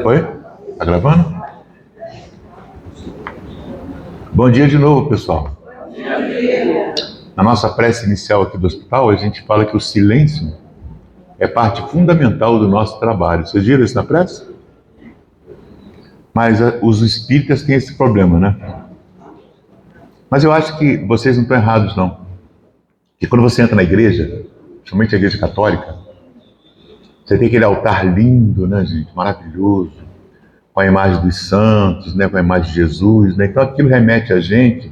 Oi? Tá gravando? Bom dia de novo, pessoal. Na nossa prece inicial aqui do hospital, a gente fala que o silêncio é parte fundamental do nosso trabalho. Vocês viram isso na prece? Mas os espíritas têm esse problema, né? Mas eu acho que vocês não estão errados, não. Que quando você entra na igreja, principalmente a igreja católica, você tem aquele altar lindo, né, gente? Maravilhoso. Com a imagem dos santos, né? Com a imagem de Jesus, né? Então aquilo remete a gente,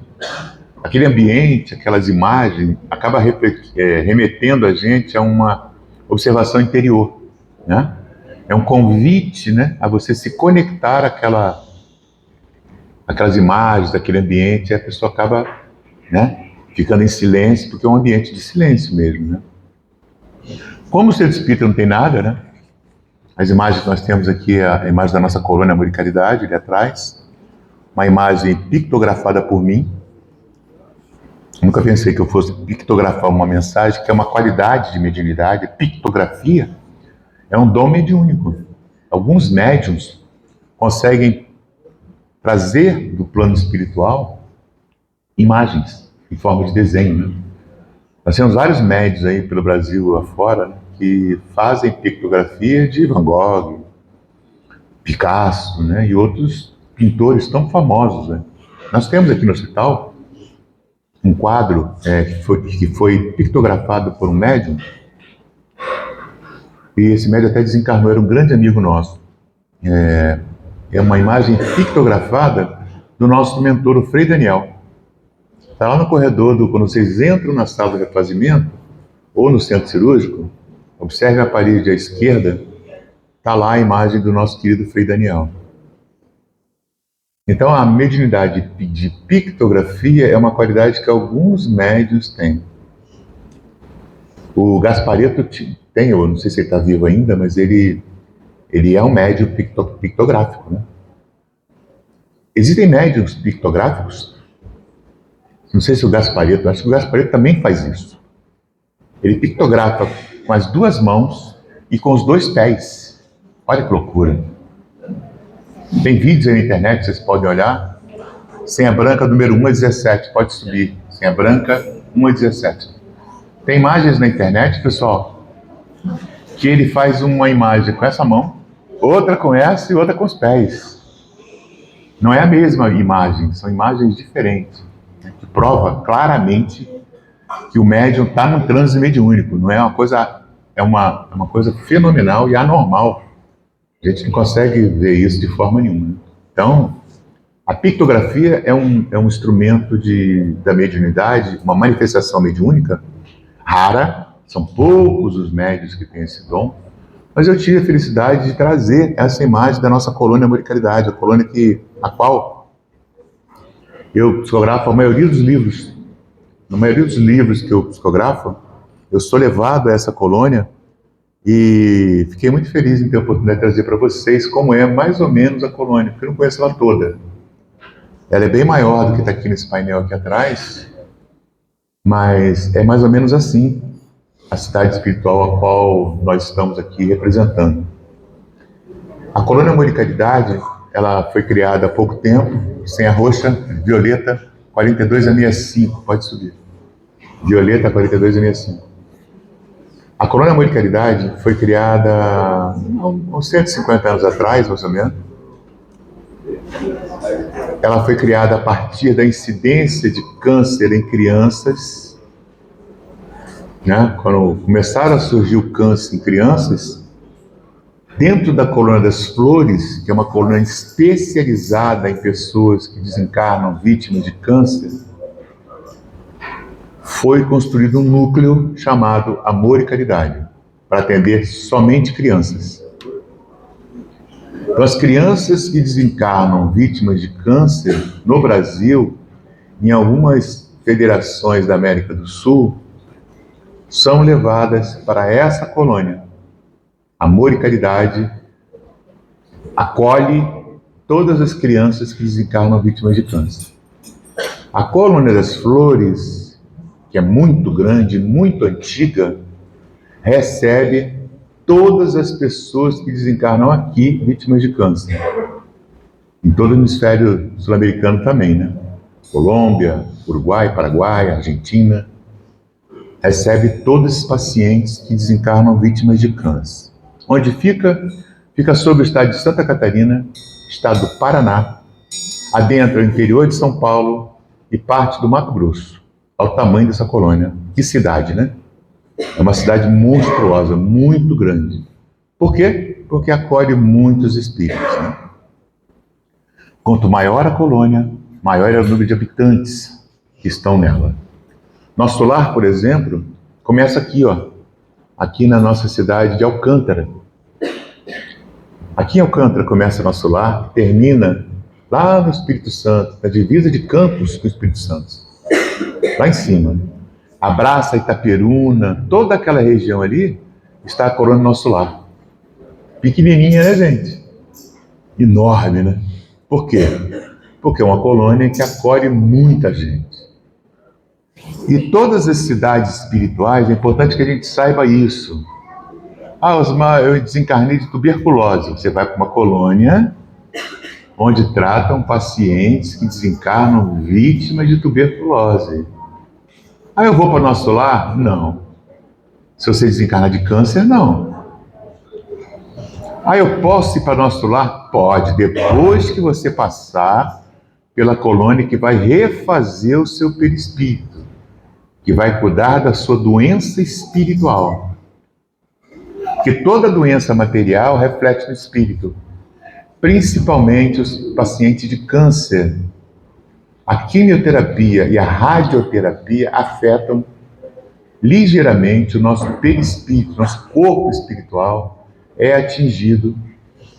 aquele ambiente, aquelas imagens, acaba remetendo a gente a uma observação interior, né? É um convite, né, a você se conectar àquelas imagens, daquele ambiente, e a pessoa acaba, né, ficando em silêncio, porque é um ambiente de silêncio mesmo, né? Como o centro espírita não tem nada, né? As imagens que nós temos aqui, é a imagem da nossa colônia Amor e Caridade, ali atrás, uma imagem pictografada por mim. Nunca pensei que eu fosse pictografar uma mensagem, que é uma qualidade de mediunidade. Pictografia é um dom mediúnico. Alguns médiums conseguem trazer do plano espiritual imagens em forma de desenho, né? Nós temos vários médios aí pelo Brasil afora, né, que fazem pictografia de Van Gogh, Picasso, né, e outros pintores tão famosos, né? Nós temos aqui no hospital um quadro que foi pictografado por um médium, e esse médium até desencarnou, era um grande amigo nosso. É uma imagem pictografada do nosso mentor, o Frei Daniel. Está lá no corredor, quando vocês entram na sala de refazimento, ou no centro cirúrgico, observe a parede à esquerda, está lá a imagem do nosso querido Frei Daniel. Então, a mediunidade de pictografia é uma qualidade que alguns médiuns têm. O Gasparetto tem, eu não sei se ele está vivo ainda, mas ele é um médium pictográfico, né? Existem médiums pictográficos? Não sei se o Gasparetto, acho que o Gasparetto também faz isso. Ele pictografa com as duas mãos e com os dois pés. Olha que loucura. Tem vídeos aí na internet, vocês podem olhar. Senha branca número 1 a 17, pode subir. Senha branca 1 a 17. Tem imagens na internet, pessoal, que ele faz uma imagem com essa mão, outra com essa e outra com os pés. Não é a mesma imagem, são imagens diferentes, né, que prova claramente que o médium está num transe mediúnico. Não é uma coisa, é uma coisa fenomenal e anormal. A gente não consegue ver isso de forma nenhuma. Então, a pictografia é um instrumento da mediunidade, uma manifestação mediúnica rara. São poucos os médiuns que têm esse dom, mas eu tive a felicidade de trazer essa imagem da nossa colônia Amor e Caridade, a colônia a qual eu psicografo a maioria dos livros. Na maioria dos livros que eu psicografo, eu sou levado a essa colônia e fiquei muito feliz em ter a oportunidade de trazer para vocês como é mais ou menos a colônia, porque eu não conheço ela toda. Ela é bem maior do que está aqui nesse painel aqui atrás, mas é mais ou menos assim a cidade espiritual a qual nós estamos aqui representando. A colônia Amor e Caridade, ela foi criada há pouco tempo, sem a roxa, violeta, 42 a 65, pode subir. Violeta, 42 a 65. A colônia Amor e Caridade foi criada há uns 150 anos atrás, mais ou menos. Ela foi criada a partir da incidência de câncer em crianças, né? Quando começaram a surgir o câncer em crianças, dentro da colônia das Flores, que é uma colônia especializada em pessoas que desencarnam vítimas de câncer, foi construído um núcleo chamado Amor e Caridade, para atender somente crianças. Então, as crianças que desencarnam vítimas de câncer no Brasil, em algumas federações da América do Sul, são levadas para essa colônia. Amor e Caridade acolhe todas as crianças que desencarnam vítimas de câncer. A colônia das Flores, que é muito grande, muito antiga, recebe todas as pessoas que desencarnam aqui vítimas de câncer. Em todo o hemisfério sul-americano também, né? Colômbia, Uruguai, Paraguai, Argentina. Recebe todos esses pacientes que desencarnam vítimas de câncer. Onde fica? Fica sobre o estado de Santa Catarina, estado do Paraná, adentra o interior de São Paulo e parte do Mato Grosso. Olha o tamanho dessa colônia. Que cidade, né? É uma cidade monstruosa, muito grande. Por quê? Porque acolhe muitos espíritos, né? Quanto maior a colônia, maior é o número de habitantes que estão nela. Nosso lar, por exemplo, começa aqui, ó, aqui na nossa cidade de Alcântara. Aqui em Alcântara começa nosso lar, termina lá no Espírito Santo, na divisa de Campos com o Espírito Santo, lá em cima. Abraça Itaperuna, toda aquela região ali está a colônia do nosso lar. Pequenininha, né, gente? Enorme, né? Por quê? Porque é uma colônia que acolhe muita gente. E todas as cidades espirituais, é importante que a gente saiba isso. Ah, Osmar, eu desencarnei de tuberculose. Você vai para uma colônia onde tratam pacientes que desencarnam vítimas de tuberculose. Ah, eu vou para o nosso lar? Não. Se você desencarnar de câncer, não. Ah, eu posso ir para o nosso lar? Pode, depois que você passar pela colônia que vai refazer o seu perispírito, que vai cuidar da sua doença espiritual. Porque toda doença material reflete no espírito, principalmente os pacientes de câncer. A quimioterapia e a radioterapia afetam ligeiramente o nosso perispírito, nosso corpo espiritual é atingido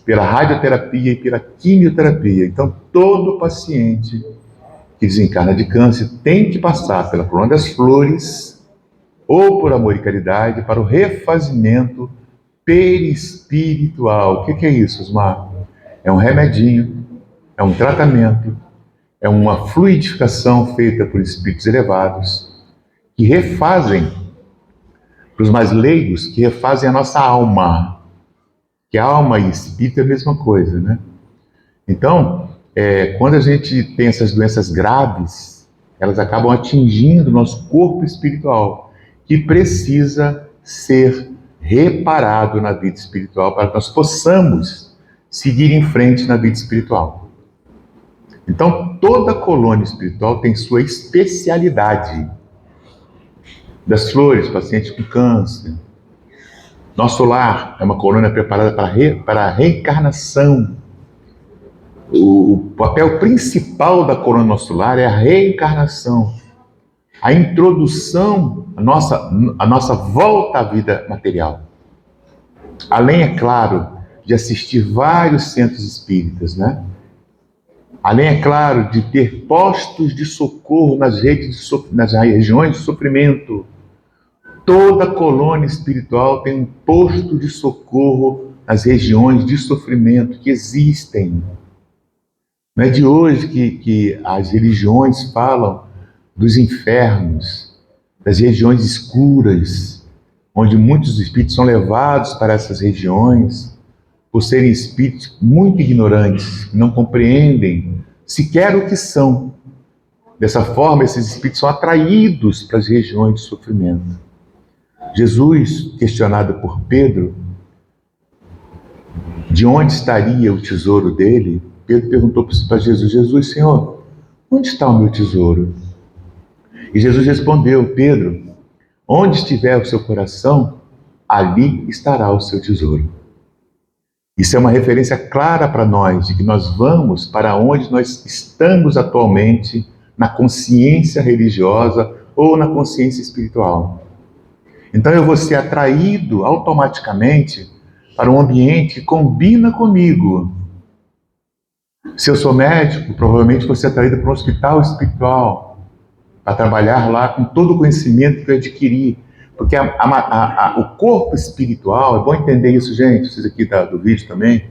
pela radioterapia e pela quimioterapia. Então, todo paciente que desencarna de câncer tem que passar pela colônia das flores ou por amor e caridade para o refazimento perispiritual. O que é isso, Osmar? É um remedinho, é um tratamento, é uma fluidificação feita por espíritos elevados que refazem, para os mais leigos, que refazem a nossa alma. Que alma e espírito é a mesma coisa, né? Então, quando a gente tem essas doenças graves, elas acabam atingindo o nosso corpo espiritual, que precisa ser reparado na vida espiritual para que nós possamos seguir em frente na vida espiritual. Então, toda colônia espiritual tem sua especialidade. Das flores, pacientes com câncer. Nosso lar é uma colônia preparada para a reencarnação. O papel principal da colônia nosso lar é a reencarnação. A introdução, a nossa volta à vida material. Além, é claro, de assistir vários centros espíritas, né? Além, é claro, de ter postos de socorro nas regiões de sofrimento. Toda colônia espiritual tem um posto de socorro nas regiões de sofrimento que existem. Não é de hoje que as religiões falam dos infernos, das regiões escuras, onde muitos espíritos são levados para essas regiões por serem espíritos muito ignorantes, que não compreendem sequer o que são. Dessa forma, esses espíritos são atraídos para as regiões de sofrimento. Jesus, questionado por Pedro, de onde estaria o tesouro dele, Pedro perguntou para Jesus: Jesus, Senhor, onde está o meu tesouro? E Jesus respondeu: Pedro, onde estiver o seu coração, ali estará o seu tesouro. Isso é uma referência clara para nós, de que nós vamos para onde nós estamos atualmente, na consciência religiosa ou na consciência espiritual. Então eu vou ser atraído automaticamente para um ambiente que combina comigo. Se eu sou médico, provavelmente vou ser atraído para um hospital espiritual, para trabalhar lá com todo o conhecimento que eu adquiri. Porque o corpo espiritual, é bom entender isso, gente, vocês aqui do vídeo também.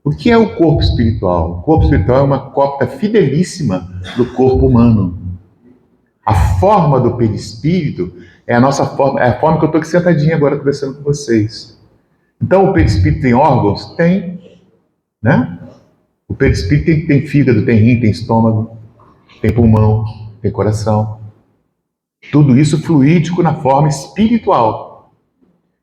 O que é o corpo espiritual? O corpo espiritual é uma cópia fidelíssima do corpo humano. A forma do perispírito é a nossa forma, é a forma que eu estou aqui sentadinho agora conversando com vocês. Então o perispírito tem órgãos? Tem, né? O perispírito tem fígado, tem rim, tem estômago, tem pulmão, tem coração. Tudo isso fluídico na forma espiritual.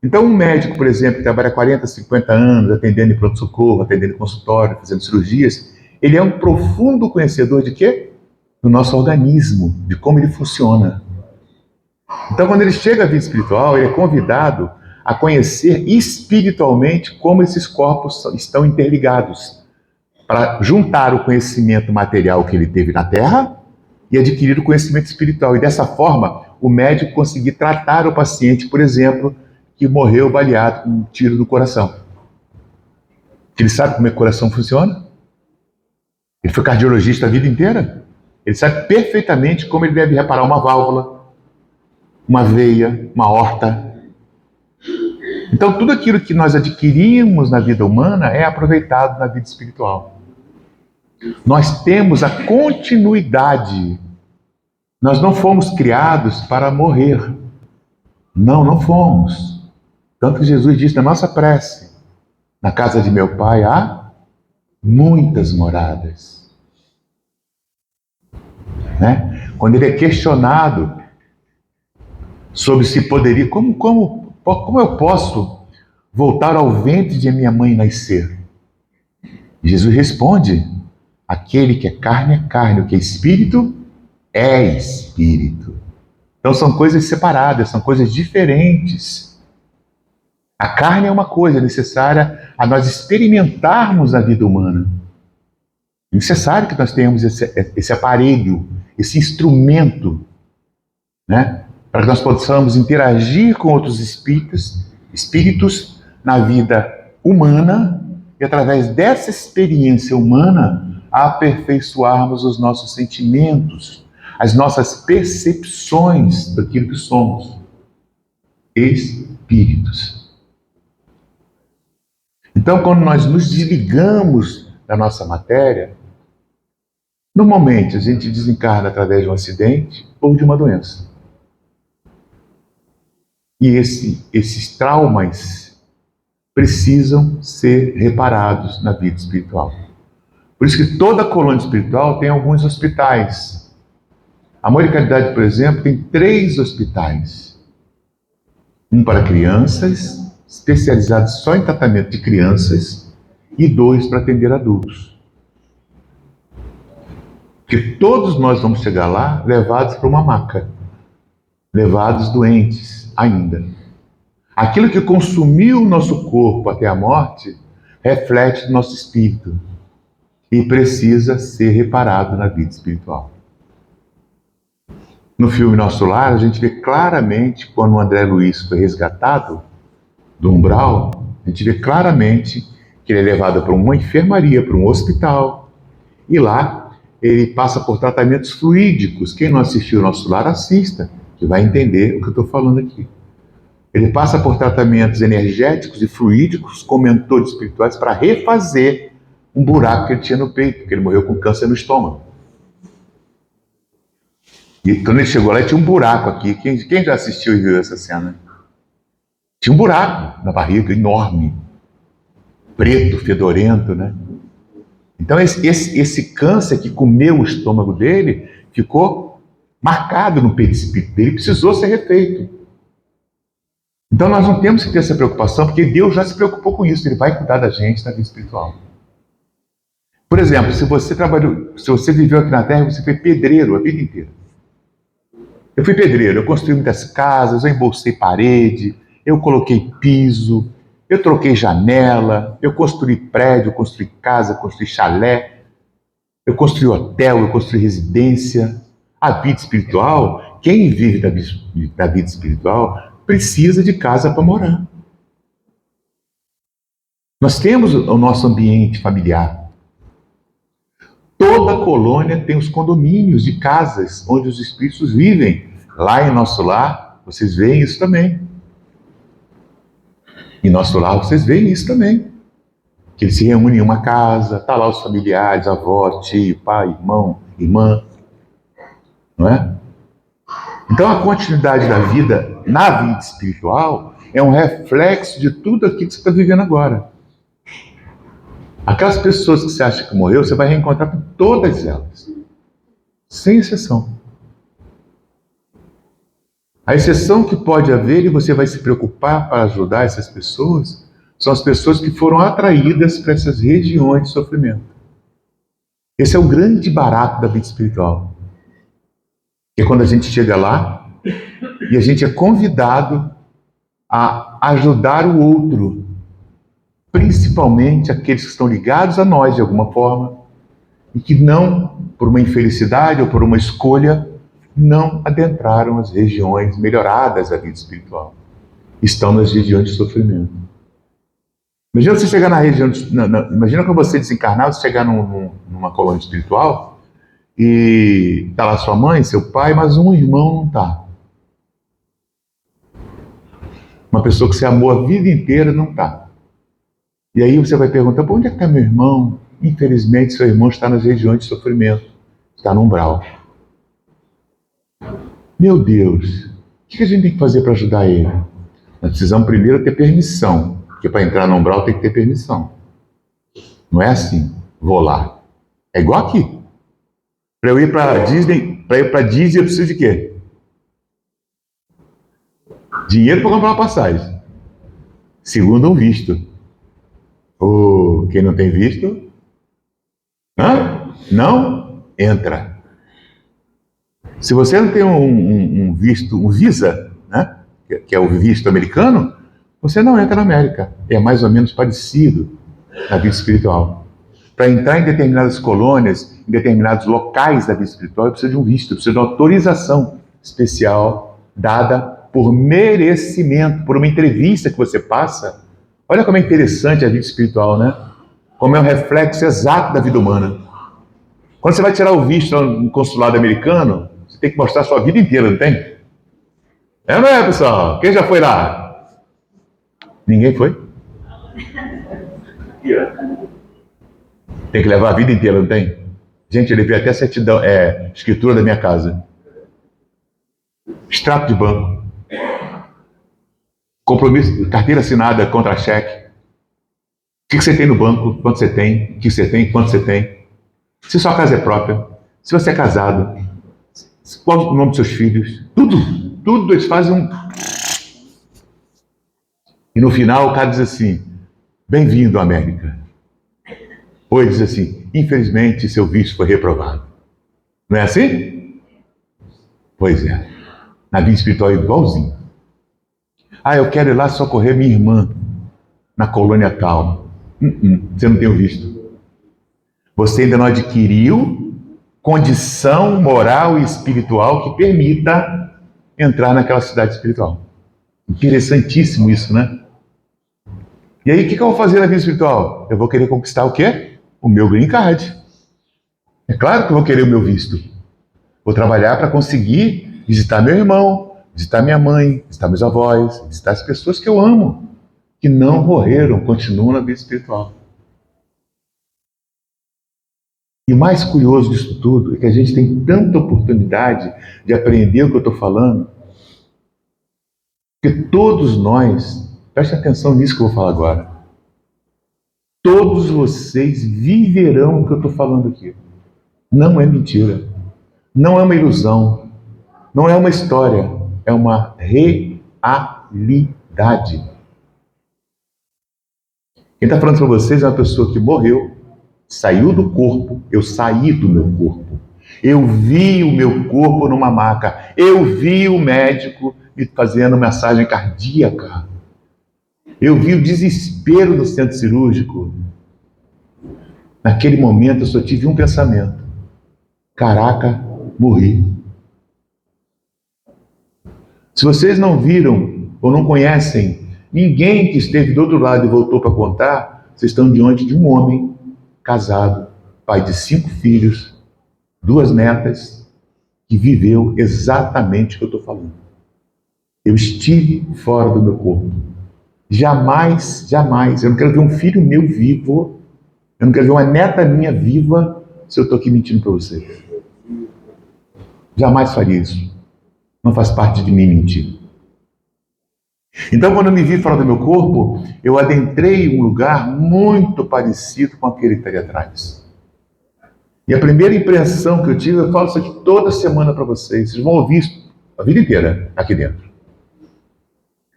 Então um médico, por exemplo, que trabalha 40, 50 anos atendendo em pronto-socorro, atendendo em consultório, fazendo cirurgias, ele é um profundo conhecedor de quê? Do nosso organismo, de como ele funciona. Então quando ele chega à vida espiritual, ele é convidado a conhecer espiritualmente como esses corpos estão interligados, para juntar o conhecimento material que ele teve na Terra e adquirir o conhecimento espiritual. E dessa forma, o médico conseguir tratar o paciente, por exemplo, que morreu baleado com um tiro no coração. Ele sabe como é que o coração funciona? Ele foi cardiologista a vida inteira. Ele sabe perfeitamente como ele deve reparar uma válvula, uma veia, uma aorta. Então, tudo aquilo que nós adquirimos na vida humana é aproveitado na vida espiritual. Nós temos a continuidade. Nós não fomos criados para morrer. Não, não fomos. Tanto que Jesus disse na nossa prece: na casa de meu pai há muitas moradas. Né? Quando ele é questionado sobre se poderia, como eu posso voltar ao ventre de minha mãe nascer? Jesus responde: aquele que é carne, o que é espírito é espírito. Então são coisas separadas, são coisas diferentes. A carne é uma coisa necessária a nós experimentarmos a vida humana. É necessário que nós tenhamos esse aparelho, esse instrumento, né? Para que nós possamos interagir com outros espíritos na vida humana e através dessa experiência humana aperfeiçoarmos os nossos sentimentos, as nossas percepções daquilo que somos. Espíritos. Então, quando nós nos desligamos da nossa matéria, normalmente a gente desencarna através de um acidente ou de uma doença. E esses traumas precisam ser reparados na vida espiritual. Por isso que toda colônia espiritual tem alguns hospitais. A Amor e Caridade, por exemplo, tem 3 hospitais. Um para crianças, especializados só em tratamento de crianças, e 2 para atender adultos. Porque todos nós vamos chegar lá levados para uma maca, levados doentes ainda. Aquilo que consumiu o nosso corpo até a morte reflete no nosso espírito e precisa ser reparado na vida espiritual. No filme Nosso Lar, a gente vê claramente quando o André Luiz foi resgatado do umbral, a gente vê claramente que ele é levado para uma enfermaria, para um hospital, e lá ele passa por tratamentos fluídicos. Quem não assistiu Nosso Lar, assista, que vai entender o que eu estou falando aqui. Ele passa por tratamentos energéticos e fluídicos com mentores espirituais para refazer um buraco que ele tinha no peito, porque ele morreu com câncer no estômago. E quando ele chegou lá, ele tinha um buraco aqui. Quem já assistiu e viu essa cena? Tinha um buraco na barriga, enorme, preto, fedorento, né? Então esse câncer que comeu o estômago dele ficou marcado no perispírito dele, precisou ser refeito. Então nós não temos que ter essa preocupação, porque Deus já se preocupou com isso, Ele vai cuidar da gente na vida espiritual. Por exemplo, se você viveu aqui na Terra, você foi pedreiro a vida inteira. Eu fui pedreiro, eu construí muitas casas, eu embolsei parede, eu coloquei piso, eu troquei janela, eu construí prédio, eu construí casa, eu construí chalé, eu construí hotel, eu construí residência. A vida espiritual, quem vive da vida espiritual, precisa de casa para morar. Nós temos o nosso ambiente familiar. Toda colônia tem os condomínios de casas onde os espíritos vivem. Lá em Nosso Lar, vocês veem isso também. Em Nosso Lar, vocês veem isso também. Que eles se reúnem em uma casa, tá lá os familiares, avó, tio, pai, irmão, irmã. Não é? Então a continuidade da vida na vida espiritual é um reflexo de tudo aquilo que você está vivendo agora. Aquelas pessoas que você acha que morreu, você vai reencontrar com todas elas, sem exceção. A exceção que pode haver, e você vai se preocupar para ajudar essas pessoas, são as pessoas que foram atraídas para essas regiões de sofrimento. Esse é o grande barato da vida espiritual. É quando a gente chega lá e a gente é convidado a ajudar o outro, principalmente aqueles que estão ligados a nós de alguma forma e que não, por uma infelicidade ou por uma escolha, não adentraram as regiões melhoradas da vida espiritual. Estão nas regiões de sofrimento. Imagina você chegar na região imagina quando você desencarnar, você chegar numa colônia espiritual e está lá sua mãe, seu pai, mas um irmão não está. Uma pessoa que você amou a vida inteira não está. E aí você vai perguntar, onde é que está meu irmão? Infelizmente, seu irmão está nas regiões de sofrimento. Está no umbral. Meu Deus, o que a gente tem que fazer para ajudar ele? Nós precisamos primeiro ter permissão, porque para entrar no umbral tem que ter permissão. Não é assim, vou lá. É igual aqui. Para eu ir para Disney, eu preciso de quê? Dinheiro para comprar uma passagem. Segundo, um visto. Quem não tem visto? Não entra. Se você não tem um visto, um visa, né, que é o visto americano, você não entra na América. É mais ou menos parecido na vida espiritual. Para entrar em determinadas colônias, em determinados locais da vida espiritual, precisa de um visto, precisa de uma autorização especial dada por merecimento, por uma entrevista que você passa. Olha como é interessante a vida espiritual, né? Como é um reflexo exato da vida humana. Quando você vai tirar o visto no consulado americano, você tem que mostrar a sua vida inteira, não tem? É ou não é, pessoal? Quem já foi lá? Ninguém foi? Tem que levar a vida inteira, não tem? Gente, eu levei até certidão, escritura da minha casa. Extrato de banco. Compromisso, carteira assinada, contra-cheque. O que você tem no banco? Quanto você tem? O que você tem? Quanto você tem? Se sua casa é própria. Se você é casado. Qual o nome dos seus filhos? Tudo eles fazem um... E no final o cara diz assim, bem-vindo à América. Ou ele diz assim, infelizmente seu visto foi reprovado. Não é assim? Pois é. Na vida espiritual é igualzinho. Eu quero ir lá socorrer minha irmã na colônia tal. Você não tem o visto. Você ainda não adquiriu condição moral e espiritual que permita entrar naquela cidade espiritual. Interessantíssimo isso, né? E aí, o que eu vou fazer na vida espiritual? Eu vou querer conquistar o quê? O meu green card. É claro que eu vou querer o meu visto. Vou trabalhar para conseguir visitar meu irmão, visitar minha mãe, visitar meus avós, visitar as pessoas que eu amo, que não morreram, continuam na vida espiritual. E o mais curioso disso tudo é que a gente tem tanta oportunidade de aprender o que eu estou falando, que todos nós, preste atenção nisso que eu vou falar agora, todos vocês viverão o que eu estou falando aqui. Não é mentira, não é uma ilusão, não é uma história, é uma realidade. Quem está falando para vocês é uma pessoa que morreu, saiu do corpo, eu saí do meu corpo. Eu vi o meu corpo numa maca. Eu vi o médico me fazendo massagem cardíaca. Eu vi o desespero do centro cirúrgico. Naquele momento eu só tive um pensamento. Caraca, morri. Se vocês não viram ou não conhecem ninguém que esteve do outro lado e voltou para contar, vocês estão diante de um homem casado, pai de 5 filhos, 2 netas, que viveu exatamente o que eu estou falando. Eu estive fora do meu corpo. Jamais, eu não quero ver um filho meu vivo, eu não quero ver uma neta minha viva se eu estou aqui mentindo para vocês. Jamais faria isso. Não faz parte de mim mentir. Então, quando eu me vi fora do meu corpo, eu adentrei um lugar muito parecido com aquele que está ali atrás. E a primeira impressão que eu tive, eu falo isso aqui toda semana para vocês, vocês vão ouvir isso a vida inteira aqui dentro.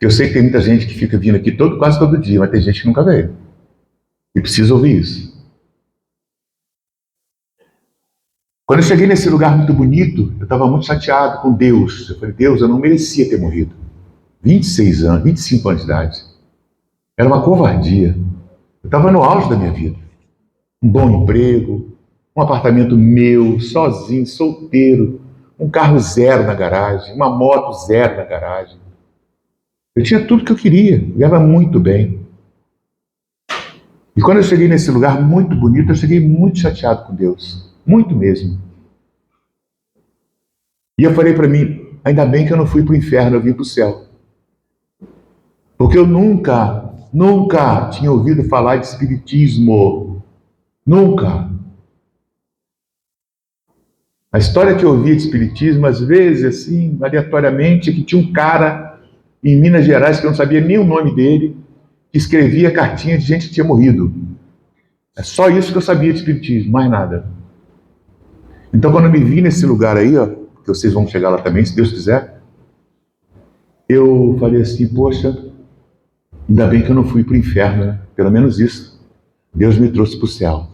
Eu sei que tem muita gente que fica vindo aqui quase todo dia, mas tem gente que nunca veio. E precisa ouvir isso. Quando eu cheguei nesse lugar muito bonito, eu estava muito chateado com Deus. Eu falei, Deus, eu não merecia ter morrido. 26 anos, 25 anos de idade. Era uma covardia. Eu estava no auge da minha vida. Um bom emprego, um apartamento meu, sozinho, solteiro, um carro zero na garagem, uma moto zero na garagem. Eu tinha tudo que eu queria, ganhava muito bem. E quando eu cheguei nesse lugar muito bonito, eu cheguei muito chateado com Deus. Muito mesmo. E eu falei para mim, ainda bem que eu não fui para o inferno, eu vim para o céu. Porque eu nunca tinha ouvido falar de espiritismo. Nunca. A história que eu ouvia de espiritismo, às vezes, assim, aleatoriamente, é que tinha um cara em Minas Gerais, que eu não sabia nem o nome dele, que escrevia cartinha de gente que tinha morrido. É só isso que eu sabia de espiritismo, mais nada. Então, quando eu me vi nesse lugar aí, ó, que vocês vão chegar lá também, se Deus quiser, eu falei assim, poxa, ainda bem que eu não fui para o inferno, né? Pelo menos isso. Deus me trouxe para o céu.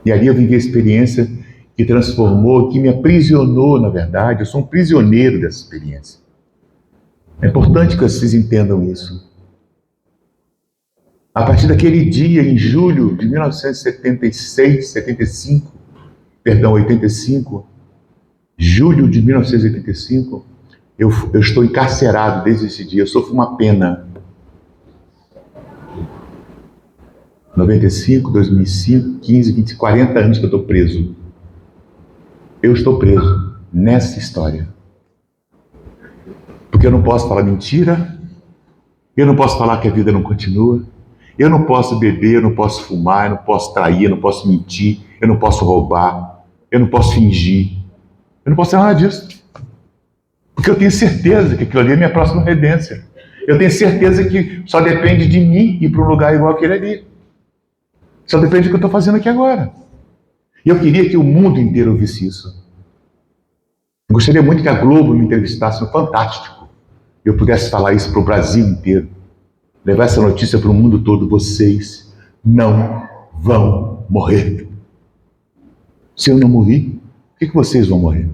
E ali eu vivi a experiência que transformou, que me aprisionou, na verdade. Eu sou um prisioneiro dessa experiência. É importante que vocês entendam isso. A partir daquele dia, em julho de 85, julho de 1985, eu estou encarcerado desde esse dia, eu sofro uma pena. 95, 2005, 15, 20, 40 anos que eu estou preso. Eu estou preso nessa história. Porque eu não posso falar mentira, eu não posso falar que a vida não continua, eu não posso beber, eu não posso fumar, eu não posso trair, eu não posso mentir, eu não posso roubar, eu não posso fingir, eu não posso fazer nada disso. Porque eu tenho certeza que aquilo ali é minha próxima redência. Eu tenho certeza que só depende de mim ir para um lugar igual aquele ali. Só depende do que eu estou fazendo aqui agora. E eu queria que o mundo inteiro ouvisse isso. Eu gostaria muito que a Globo me entrevistasse no Fantástico. Eu pudesse falar isso para o Brasil inteiro. Levar essa notícia para o mundo todo. Vocês não vão morrer. Se eu não morrer, por que vocês vão morrer?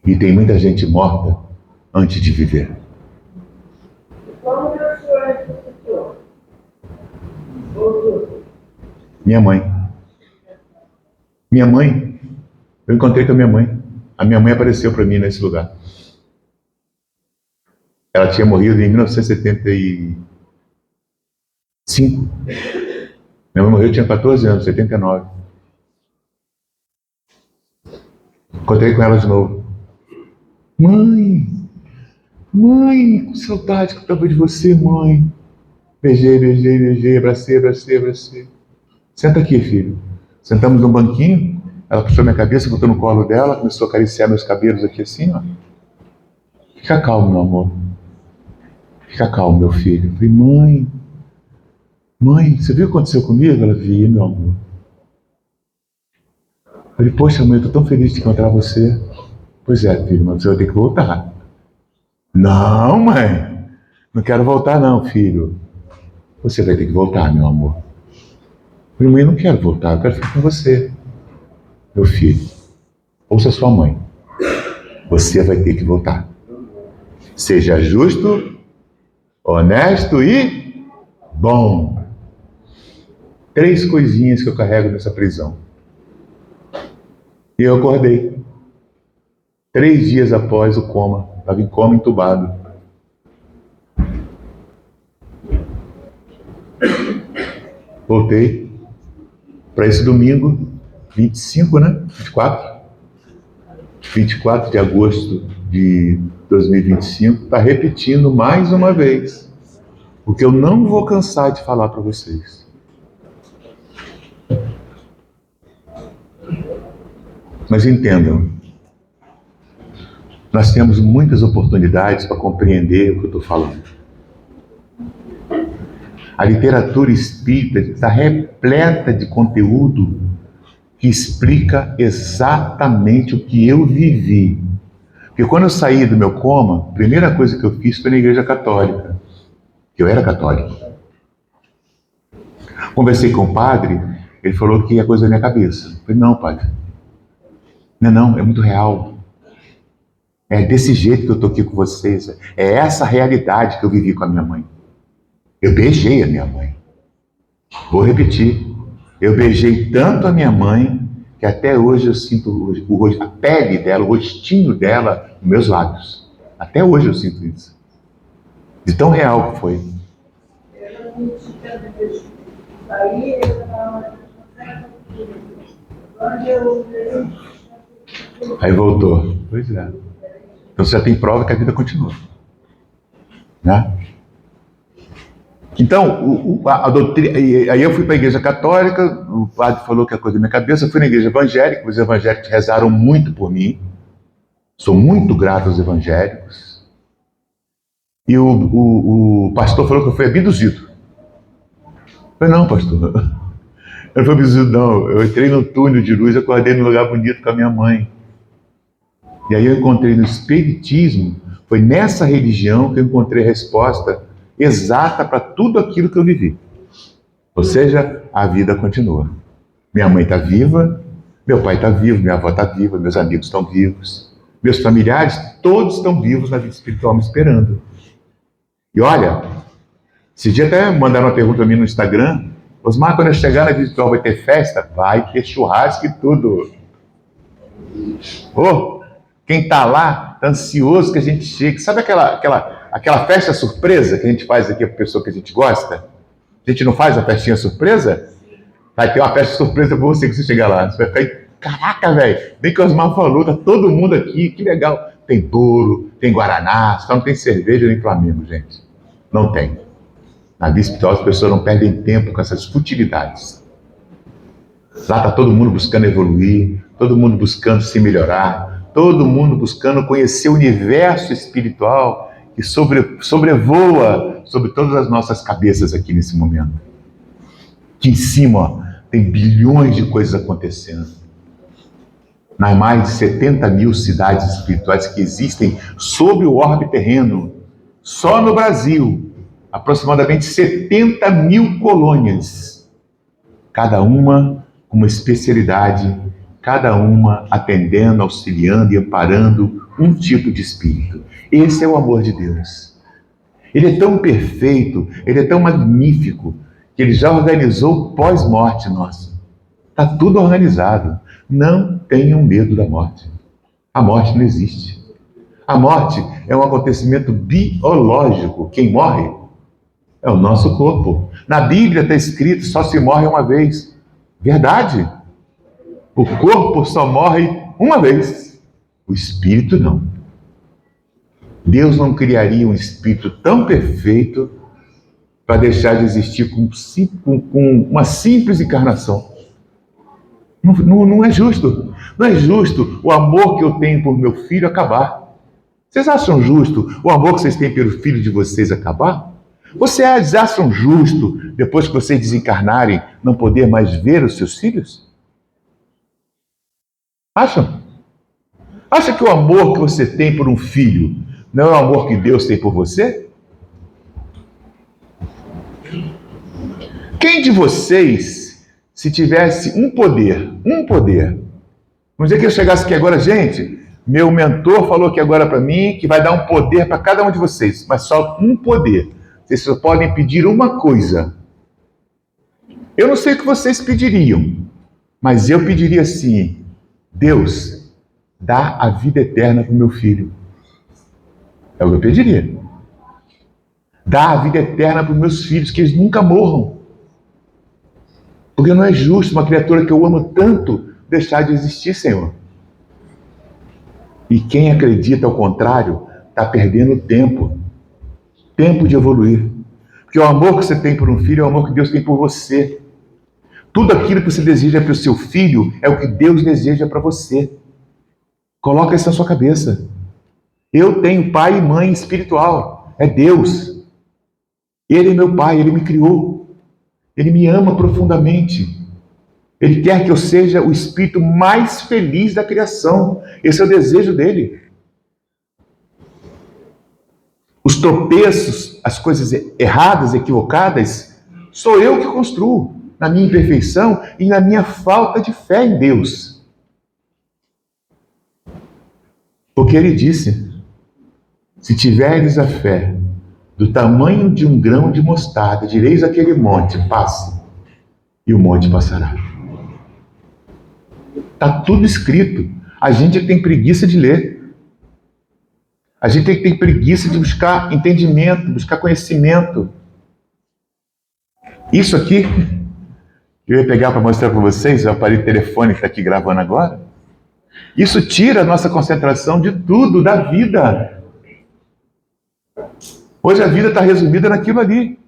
E tem muita gente morta antes de viver. Minha mãe. Eu encontrei com a minha mãe. A minha mãe apareceu para mim nesse lugar. Ela tinha morrido em 1975. Minha mãe morreu, eu tinha 14 anos, 79. Encontrei com ela de novo. Mãe, com saudade que eu estava de você, mãe. Beijei, abracei. Senta aqui, filho. Sentamos num banquinho, ela puxou minha cabeça, botou no colo dela, começou a acariciar meus cabelos aqui assim, ó. Fica calmo, meu amor. Fica calmo, meu filho. Eu falei, mãe, você viu o que aconteceu comigo? Ela vi, meu amor. Eu falei, poxa, mãe, eu tô tão feliz de encontrar você. Pois é, filho, mas você vai ter que voltar. Não, mãe. Não quero voltar não, filho. Você vai ter que voltar, meu amor. Eu falei, mãe, eu não quero voltar, eu quero ficar com você. Meu filho, ouça sua mãe. Você vai ter que voltar. Seja justo, honesto e bom. 3 coisinhas que eu carrego nessa prisão. E eu acordei. 3 dias após o coma. Estava em coma, entubado. Voltei para esse domingo, 25, né? 24 de agosto de 2025. Está repetindo mais uma vez. Porque eu não vou cansar de falar para vocês. Mas entendam, Nós temos muitas oportunidades para compreender o que eu estou falando. A literatura espírita está repleta de conteúdo que explica exatamente o que eu vivi. Porque quando eu saí do meu coma, a primeira coisa que eu fiz foi na igreja católica, que eu era católico. Conversei com o padre, ele falou que ia coisa na minha cabeça. Eu falei, não, padre, não, é muito real. É desse jeito que eu estou aqui com vocês. É essa realidade que eu vivi com a minha mãe. Eu beijei a minha mãe. Vou repetir. Eu beijei tanto a minha mãe que até hoje eu sinto a pele dela, o rostinho dela nos meus lábios. Até hoje eu sinto isso. De tão real que foi. Aí voltou. Pois é. Então você já tem prova que a vida continua. Né? Então, a doutrina, aí eu fui para a igreja católica, o padre falou que é coisa da minha cabeça, eu fui na igreja evangélica, os evangélicos rezaram muito por mim, sou muito grato aos evangélicos, e o pastor falou que eu fui abduzido. Eu falei, não, pastor, eu não fui abduzido não, eu entrei no túnel de luz, acordei num lugar bonito com a minha mãe. E aí eu encontrei no espiritismo, foi nessa religião que eu encontrei a resposta exata para tudo aquilo que eu vivi. Ou seja, a vida continua. Minha mãe está viva, meu pai está vivo, minha avó está viva, meus amigos estão vivos, meus familiares, todos estão vivos na vida espiritual me esperando. E olha, esse dia até mandaram uma pergunta para mim no Instagram, Osmar, quando eu chegar na vida espiritual vai ter festa? Vai ter churrasco e tudo. Quem está lá está ansioso que a gente chegue. Sabe aquela festa surpresa que a gente faz aqui para a pessoa que a gente gosta? A gente não faz a festinha surpresa? Vai ter uma festa surpresa para você que você chegar lá. Você vai ficar aí, caraca, velho, bem que o Osmar falou, tá todo mundo aqui, que legal. Tem bolo, tem guaraná, só não tem cerveja nem Flamengo, gente. Não tem. Na vida espiritual as pessoas não perdem tempo com essas futilidades. Lá está todo mundo buscando evoluir, todo mundo buscando se melhorar, todo mundo buscando conhecer o universo espiritual que sobrevoa sobre todas as nossas cabeças aqui nesse momento. Aqui em cima tem bilhões de coisas acontecendo. Nas mais de 70 mil cidades espirituais que existem sobre o orbe terreno, só no Brasil, aproximadamente 70 mil colônias, cada uma com uma especialidade, cada uma atendendo, auxiliando e amparando um tipo de espírito. Esse é o amor de Deus. Ele é tão perfeito, ele é tão magnífico, que ele já organizou pós-morte nossa. Está tudo organizado. Não tenham medo da morte. A morte não existe. A morte é um acontecimento biológico. Quem morre é o nosso corpo. Na Bíblia está escrito, só se morre uma vez. Verdade. O corpo só morre uma vez. O espírito não. Deus não criaria um espírito tão perfeito para deixar de existir com uma simples encarnação. Não é justo. Não é justo o amor que eu tenho por meu filho acabar. Vocês acham justo o amor que vocês têm pelo filho de vocês acabar? Vocês acham justo, depois que vocês desencarnarem, não poder mais ver os seus filhos? Acham? Acha que o amor que você tem por um filho não é o amor que Deus tem por você? Quem de vocês, se tivesse um poder, vamos dizer que eu chegasse aqui agora, gente, meu mentor falou aqui agora para mim que vai dar um poder para cada um de vocês, mas só um poder. Vocês só podem pedir uma coisa. Eu não sei o que vocês pediriam, mas eu pediria assim: Deus, dá a vida eterna para o meu filho. É o que eu pediria. Dá a vida eterna para os meus filhos, que eles nunca morram. Porque não é justo uma criatura que eu amo tanto deixar de existir, Senhor. E quem acredita ao contrário, está perdendo tempo. Tempo de evoluir. Porque o amor que você tem por um filho é o amor que Deus tem por você. Tudo aquilo que você deseja para o seu filho é o que Deus deseja para você. Coloca isso na sua cabeça. Eu tenho pai e mãe espiritual. É Deus. Ele é meu pai, ele me criou. Ele me ama profundamente. Ele quer que eu seja o espírito mais feliz da criação. Esse é o desejo dele. Os tropeços, as coisas erradas, equivocadas, sou eu que construo na minha imperfeição e na minha falta de fé em Deus. Porque ele disse: se tiverdes a fé do tamanho de um grão de mostarda, direis àquele monte, passe, e o monte passará. Está tudo escrito. A gente tem preguiça de ler. A gente tem que ter preguiça de buscar entendimento, buscar conhecimento. Isso aqui, que eu ia pegar para mostrar para vocês, é o aparelho telefone que está aqui gravando agora. Isso tira a nossa concentração de tudo, da vida. Hoje a vida está resumida naquilo ali.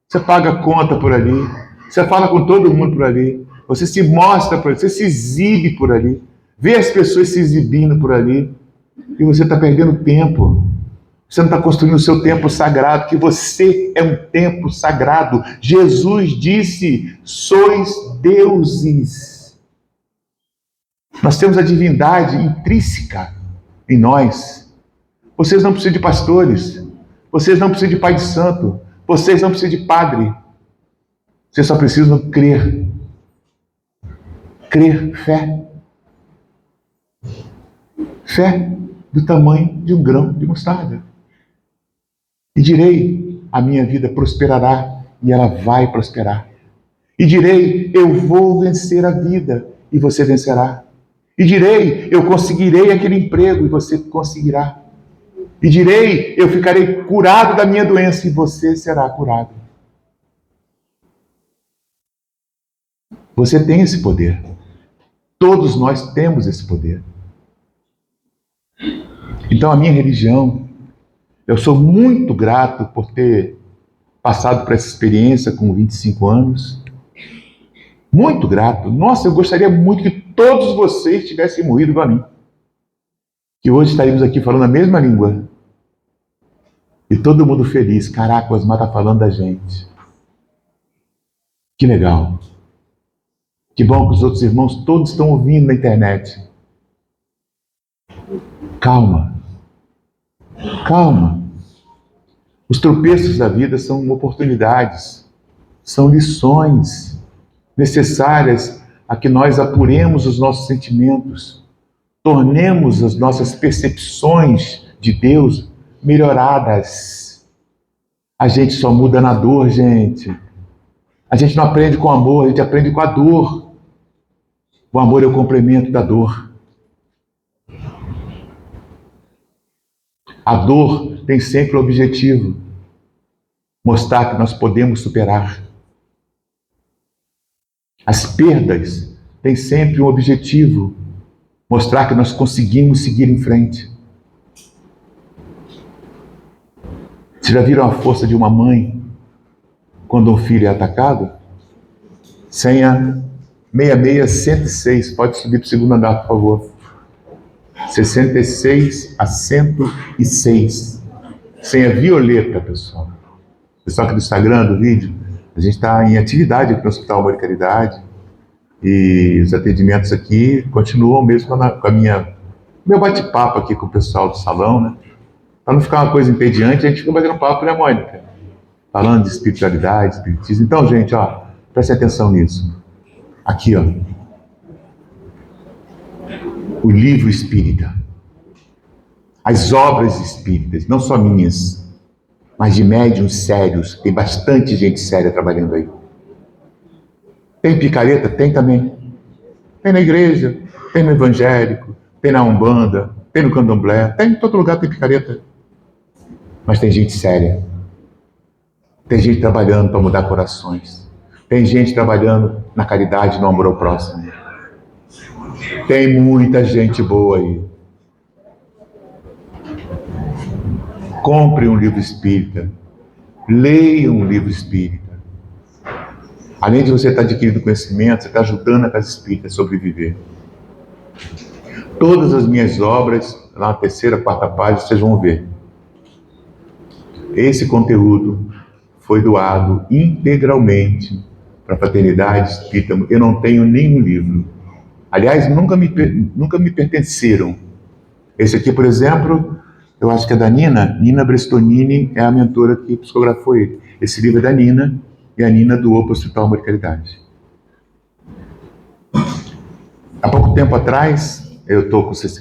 Você paga a conta por ali, você fala com todo mundo por ali, você se mostra por ali, você se exibe por ali, vê as pessoas se exibindo por ali, e você está perdendo tempo. Você não está construindo o seu templo sagrado, que você é um templo sagrado. Jesus disse: sois deuses. Nós temos a divindade intrínseca em nós. Vocês não precisam de pastores, vocês não precisam de pai de santo, vocês não precisam de padre. Vocês só precisam crer. Crer, fé. Fé do tamanho de um grão de mostarda. E direi: a minha vida prosperará, e ela vai prosperar. E direi: eu vou vencer a vida, e você vencerá. E direi: eu conseguirei aquele emprego, e você conseguirá. E direi: eu ficarei curado da minha doença, e você será curado. Você tem esse poder. Todos nós temos esse poder. Então a minha religião, eu sou muito grato por ter passado por essa experiência com 25 anos. Muito grato. Nossa, eu gostaria muito que todos vocês tivessem morrido para mim. Que hoje estaríamos aqui falando a mesma língua. E todo mundo feliz. Caraca, o Osmar está falando da gente. Que legal. Que bom que os outros irmãos todos estão ouvindo na internet. Calma. Calma. Os tropeços da vida são oportunidades, são lições necessárias a que nós apuremos os nossos sentimentos, tornemos as nossas percepções de Deus melhoradas. A gente só muda na dor, gente. A gente não aprende com amor, a gente aprende com a dor. O amor é o complemento da dor. A dor tem sempre o objetivo: mostrar que nós podemos superar. As perdas têm sempre um objetivo: mostrar que nós conseguimos seguir em frente. Vocês já viram a força de uma mãe quando um filho é atacado? Senha 66106, pode subir para o segundo andar, por favor. 66 a 106. Senha violeta, pessoal. Pessoal aqui do Instagram, do vídeo, a gente está em atividade aqui no Hospital Amor e Caridade, e os atendimentos aqui continuam mesmo com a meu bate-papo aqui com o pessoal do salão, né? Para não ficar uma coisa entediante, a gente fica batendo papo, né, Mônica? Falando de espiritualidade, espiritismo. Então, gente, ó, preste atenção nisso. Aqui, ó. O livro espírita. As obras espíritas, não só minhas, mas de médiuns sérios. Tem bastante gente séria trabalhando aí. Tem picareta? Tem também. Tem na igreja, tem no evangélico, tem na Umbanda, tem no Candomblé, tem em todo lugar tem picareta. Mas tem gente séria. Tem gente trabalhando para mudar corações. Tem gente trabalhando na caridade, no amor ao próximo. Tem muita gente boa aí. Compre um livro espírita. Leia um livro espírita. Além de você estar adquirindo conhecimento, você está ajudando a casa espírita a sobreviver. Todas as minhas obras, lá na terceira, quarta página, vocês vão ver. Esse conteúdo foi doado integralmente para a Fraternidade Espírita. Eu não tenho nenhum livro. Aliás, nunca me pertenceram. Esse aqui, por exemplo, eu acho que é da Nina Brestonini, é a mentora que psicografou ele. Esse livro é da Nina, e a Nina doou para o Hospital Amor e Caridade. Há pouco tempo atrás,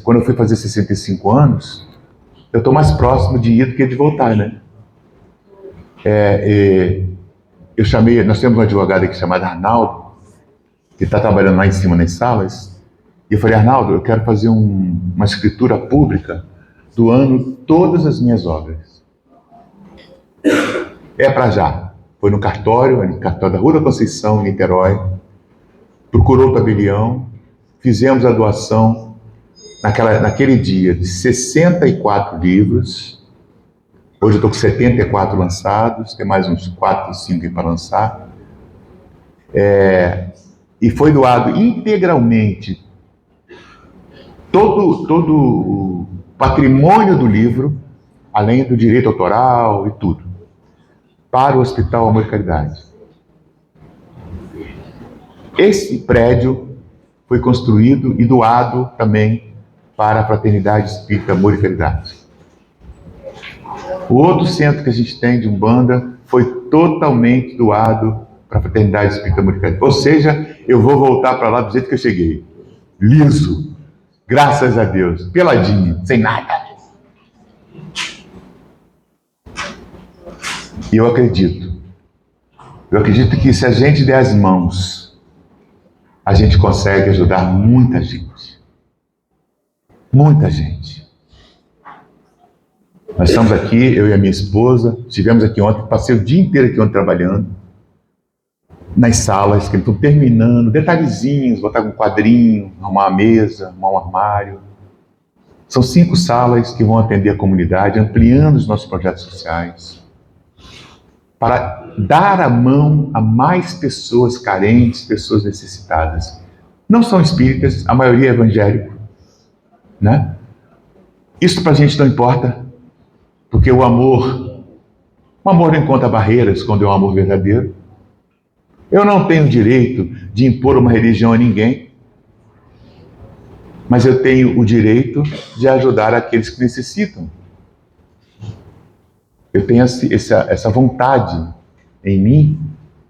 quando eu fui fazer 65 anos, eu estou mais próximo de ir do que de voltar, né? Nós temos um advogado aqui chamado Arnaldo, que está trabalhando lá em cima nas salas, e eu falei, Arnaldo, eu quero fazer uma escritura pública doando todas as minhas obras. É para já. Foi no cartório da Rua da Conceição, em Niterói, procurou o tabelião, fizemos a doação naquele dia de 64 livros. Hoje eu estou com 74 lançados, tem mais uns 4, 5 para lançar. E foi doado integralmente todo o patrimônio do livro, além do direito autoral e tudo, para o Hospital Amor e Caridade. Esse prédio foi construído e doado também para a Fraternidade Espírita Amor e Caridade. O outro centro que a gente tem de Umbanda foi totalmente doado para a Fraternidade Espírita Amor e Caridade. Ou seja, eu vou voltar para lá do jeito que eu cheguei. Liso. Graças a Deus. Peladinho. Sem nada. E eu acredito que se a gente der as mãos, a gente consegue ajudar muita gente. Muita gente. Nós estamos aqui, eu e a minha esposa, estivemos aqui ontem, passei o dia inteiro aqui ontem trabalhando, nas salas que estão terminando, detalhezinhos, botar um quadrinho, arrumar uma mesa, arrumar um armário. São 5 salas que vão atender a comunidade, ampliando os nossos projetos sociais, para dar a mão a mais pessoas carentes, pessoas necessitadas. Não são espíritas, a maioria é evangélico, né? Isso para a gente não importa, porque o amor não encontra barreiras quando é um amor verdadeiro. Eu não tenho direito de impor uma religião a ninguém, mas eu tenho o direito de ajudar aqueles que necessitam. Eu tenho essa vontade em mim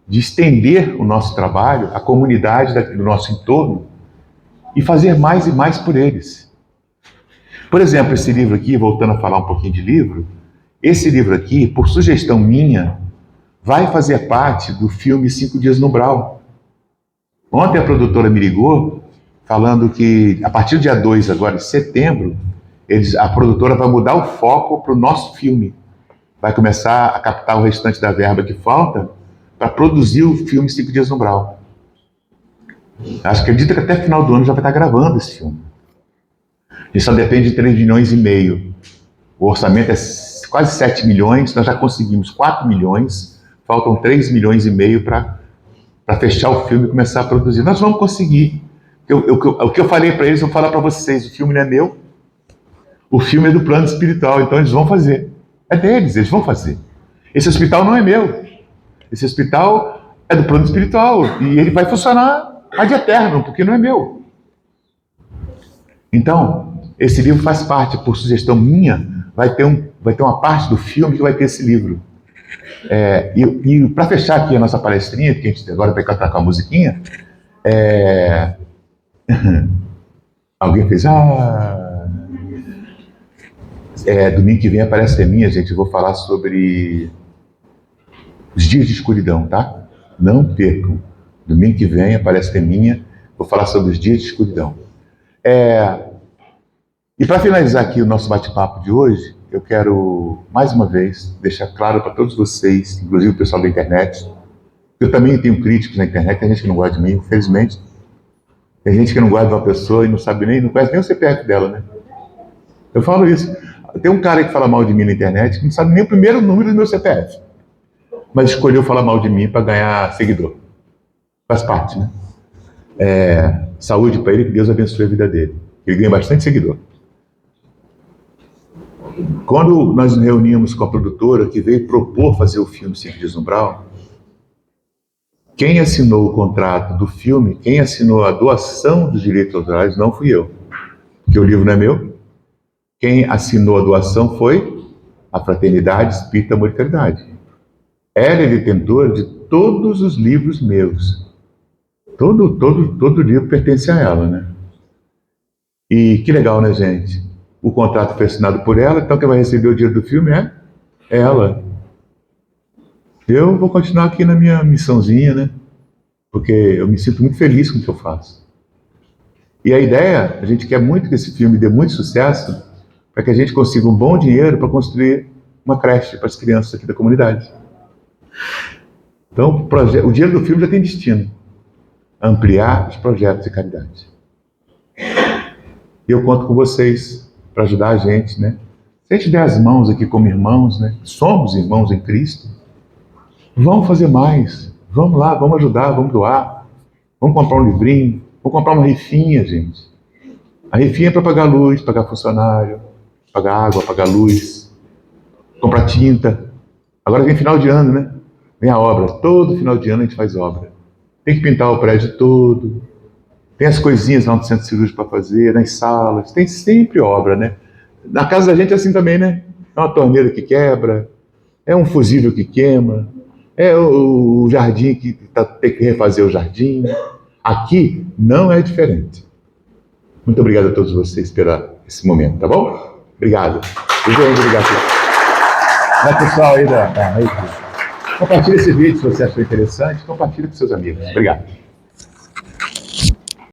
de estender o nosso trabalho, a comunidade do nosso entorno, e fazer mais e mais por eles. Por exemplo, esse livro aqui, voltando a falar um pouquinho de livro, esse livro aqui, por sugestão minha, vai fazer parte do filme 5 Dias no Umbral. Ontem a produtora me ligou, falando que a partir do dia 2 agora, de setembro, a produtora vai mudar o foco para o nosso filme. Vai começar a captar o restante da verba que falta para produzir o filme 5 Dias no Umbral. Acredito que até final do ano já vai estar gravando esse filme. E só depende de 3,5 milhões. O orçamento é quase 7 milhões, nós já conseguimos 4 milhões, faltam 3,5 milhões para fechar o filme e começar a produzir. Nós vamos conseguir. O que eu falei para eles, eu vou falar para vocês, o filme não é meu, o filme é do plano espiritual, então eles vão fazer. É deles, eles vão fazer. Esse hospital não é meu. Esse hospital é do plano espiritual e ele vai funcionar ad eterno, porque não é meu. Então, esse livro faz parte, por sugestão minha, vai ter uma parte do filme que vai ter esse livro. E para fechar aqui a nossa palestrinha, que a gente agora vai cantar com a musiquinha, alguém fez, domingo que vem aparece a minha, gente, eu vou falar sobre os dias de escuridão, tá? Não percam. Domingo que vem aparece a minha, vou falar sobre os dias de escuridão. E para finalizar aqui o nosso bate-papo de hoje, eu quero, mais uma vez, deixar claro para todos vocês, inclusive o pessoal da internet, eu também tenho críticos na internet, tem gente que não gosta de mim, infelizmente. Tem gente que não gosta de uma pessoa e não conhece nem o CPF dela, né? Eu falo isso. Tem um cara que fala mal de mim na internet que não sabe nem o primeiro número do meu CPF, mas escolheu falar mal de mim para ganhar seguidor. Faz parte, né? Saúde para ele, que Deus abençoe a vida dele. Ele ganha bastante seguidor. Quando nós nos reunimos com a produtora que veio propor fazer o filme Cinco Dias no Umbral, quem assinou o contrato do filme, quem assinou a doação dos direitos autorais não fui eu, porque o livro não é meu. Quem assinou a doação foi a Fraternidade Espírita Amor e Caridade. Ela é detentora de todos os livros meus. Todo livro pertence a ela, né? E que legal, né, gente? O contrato foi assinado por ela, então quem vai receber o dinheiro do filme é ela. Eu vou continuar aqui na minha missãozinha, né? Porque eu me sinto muito feliz com o que eu faço. E a ideia, a gente quer muito que esse filme dê muito sucesso, para que a gente consiga um bom dinheiro para construir uma creche para as crianças aqui da comunidade. Então, o dinheiro do filme já tem destino: ampliar os projetos de caridade. E eu conto com vocês para ajudar a gente, né? Se a gente der as mãos aqui como irmãos, né? Somos irmãos em Cristo. Vamos fazer mais. Vamos lá, vamos ajudar, vamos doar. Vamos comprar um livrinho, vamos comprar uma rifinha, gente. A rifinha é para pagar luz, pagar funcionário, pagar água, pagar luz, comprar tinta. Agora vem final de ano, né? Vem a obra. Todo final de ano a gente faz obra. Tem que pintar o prédio todo. Tem as coisinhas lá no centro cirúrgico para fazer, nas salas. Tem sempre obra, né? Na casa da gente é assim também, né? É uma torneira que quebra, é um fusível que queima, é o jardim que tem que refazer o jardim. Aqui não é diferente. Muito obrigado a todos vocês por esse momento, tá bom? Obrigado. Obrigado. Pessoal aí compartilhe esse vídeo se você achou interessante, compartilhe com seus amigos. Obrigado.